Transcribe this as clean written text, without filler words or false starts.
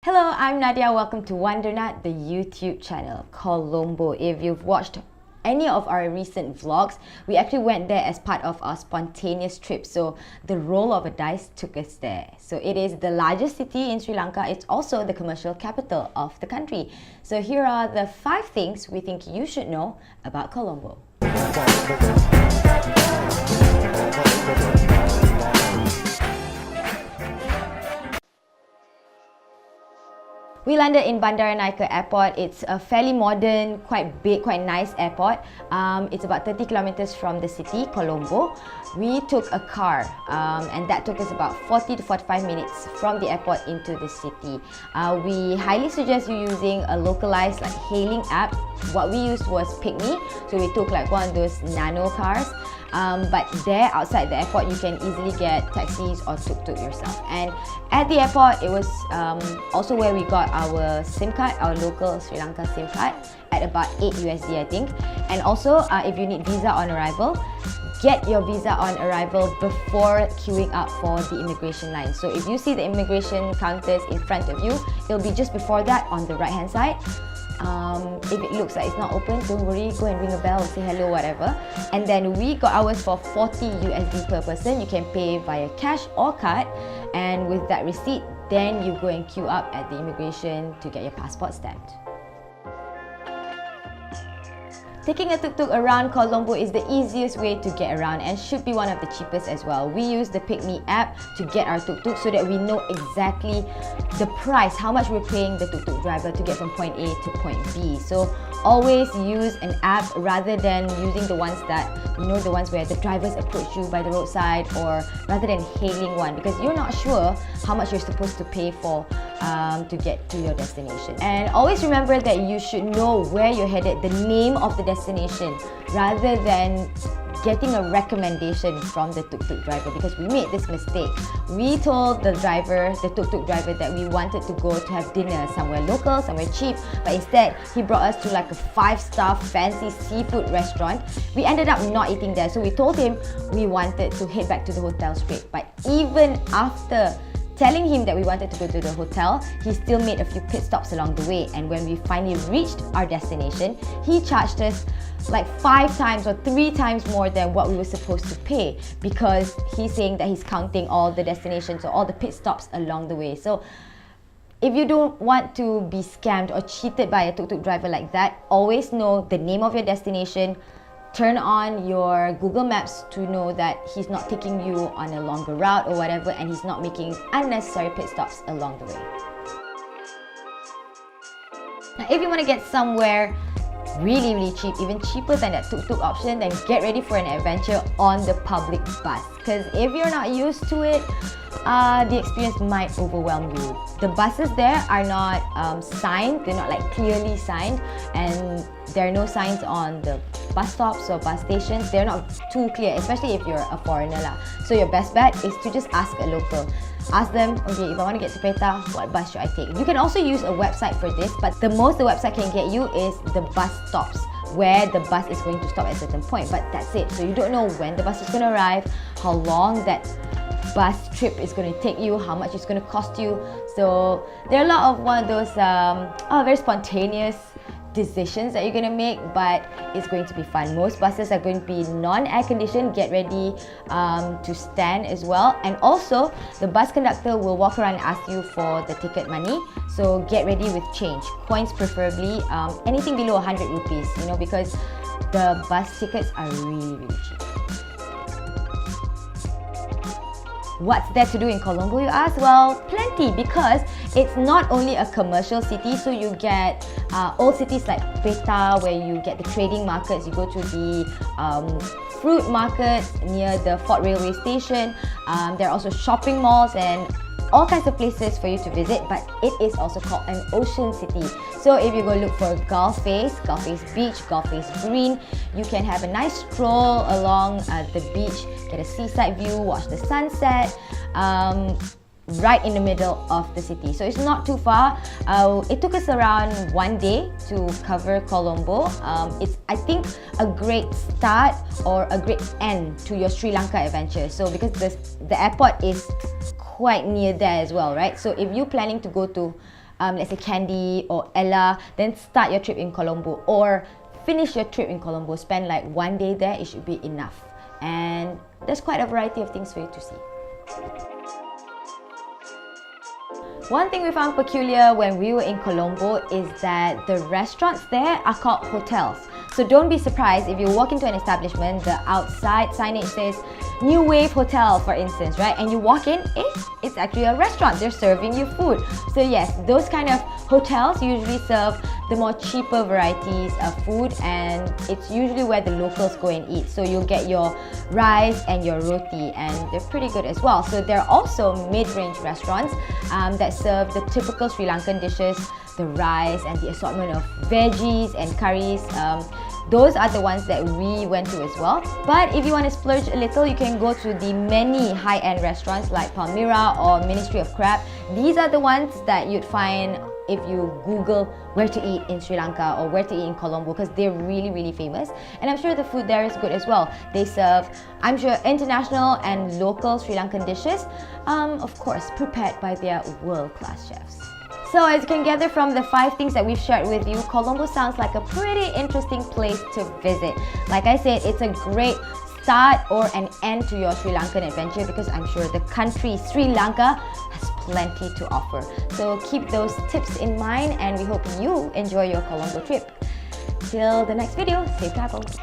Hello, I'm Nadia. Welcome to Wondernut, the YouTube channel, Colombo. If you've watched any of our recent vlogs, we actually went there as part of our spontaneous trip. So the roll of a dice took us there. So it is the largest city in Sri Lanka. It's also the commercial capital of the country. So here are the 5 things we think you should know about Colombo. We landed in Bandaranaike Airport. It's a fairly modern, quite big, quite nice airport. It's about 30 kilometers from the city, Colombo. We took a car and that took us about 40 to 45 minutes from the airport into the city. We highly suggest you using a localized hailing app. What we used was Pygmy, so we took one of those nano cars. But there outside the airport you can easily get taxis or tuk-tuk yourself. And at the airport it was also where we got our SIM card, our local Sri Lanka SIM card at about 8 USD I think. And also if you need visa on arrival, get your visa on arrival before queuing up for the immigration line. So if you see the immigration counters in front of you, it'll be just before that on the right hand side. If it looks like it's not open, don't worry, go and ring a bell, say hello, whatever. And then we got ours for 40 USD per person. You can pay via cash or card, and with that receipt, then you go and queue up at the immigration to get your passport stamped. Taking a tuk-tuk around Colombo is the easiest way to get around and should be one of the cheapest as well. We use the Pygmy app to get our tuk-tuk so that we know exactly the price, how much we're paying the tuk-tuk driver to get from point A to point B. So always use an app rather than using the ones that, the ones where the drivers approach you by the roadside, or rather than hailing one, because you're not sure how much you're supposed to pay for to get to your destination. And always remember that you should know where you're headed, the name of the destination, rather than getting a recommendation from the tuk-tuk driver, because we made this mistake. We told the tuk-tuk driver, that we wanted to go to have dinner somewhere local, somewhere cheap, but instead he brought us to a 5-star fancy seafood restaurant. We ended up not eating there, so we told him we wanted to head back to the hotel straight. But even after telling him that we wanted to go to the hotel, he still made a few pit stops along the way, and when we finally reached our destination, he charged us 5 times or 3 times more than what we were supposed to pay, because he's saying that he's counting all the destinations or all the pit stops along the way. So if you don't want to be scammed or cheated by a tuk-tuk driver like that, always know the name of your destination. Turn on your Google Maps to know that he's not taking you on a longer route or whatever, and he's not making unnecessary pit stops along the way. Now, if you want to get somewhere really cheap, even cheaper than that tuk-tuk option, then get ready for an adventure on the public bus, because if you're not used to it, the experience might overwhelm you. The buses there are not signed, they're not clearly signed, and there are no signs on the bus stops or bus stations. They're not too clear, especially if you're a foreigner lah. So your best bet is to just ask a local. Ask them, okay, if I want to get to Peta, what bus should I take? You can also use a website for this, but the most the website can get you is the bus stops, where the bus is going to stop at a certain point, but that's it. So you don't know when the bus is going to arrive, how long that bus trip is going to take you, how much it's going to cost you. So there are a lot of one of those very spontaneous decisions that you're going to make, but it's going to be fun. Most buses are going to be non-air conditioned. Get ready to stand as well, and also the bus conductor will walk around and ask you for the ticket money, so get ready with change, coins preferably, anything below 100 rupees, because the bus tickets are really cheap. What's there to do in Colombo, you ask? Well, plenty, because it's not only a commercial city, so you get old cities like Peta, where you get the trading markets. You go to the fruit markets near the Fort Railway Station. There are also shopping malls and all kinds of places for you to visit, but it is also called an ocean city. So if you go look for Gulf Face Beach, Gulf Face Green, you can have a nice stroll along the beach, get a seaside view, watch the sunset, right in the middle of the city. So it's not too far. It took us around 1 day to cover Colombo. It's, I think, a great start or a great end to your Sri Lanka adventure. So because the airport is quite near there as well, right? So if you're planning to go to let's say Candy or Ella, then start your trip in Colombo, or finish your trip in Colombo, spend like 1 day there, it should be enough. And there's quite a variety of things for you to see. One thing we found peculiar when we were in Colombo is that the restaurants there are called hotels. So don't be surprised if you walk into an establishment, the outside signage says New Wave Hotel, for instance, right? And you walk in, it's actually a restaurant. They're serving you food. So yes, those kind of hotels usually serve the more cheaper varieties of food, and it's usually where the locals go and eat. So you'll get your rice and your roti, and they're pretty good as well. So there are also mid-range restaurants that serve the typical Sri Lankan dishes, the rice and the assortment of veggies and curries. Those are the ones that we went to as well. But if you want to splurge a little, you can go to the many high-end restaurants like Palmyra or Ministry of Crab. These are the ones that you'd find if you Google where to eat in Sri Lanka or where to eat in Colombo, because they're really, really famous. And I'm sure the food there is good as well. They serve, I'm sure, international and local Sri Lankan dishes, of course, prepared by their world-class chefs. So as you can gather from the 5 things that we've shared with you, Colombo sounds like a pretty interesting place to visit. Like I said, it's a great start or an end to your Sri Lankan adventure, because I'm sure the country Sri Lanka has plenty to offer. So keep those tips in mind, and we hope you enjoy your Colombo trip. Till the next video, safe travels!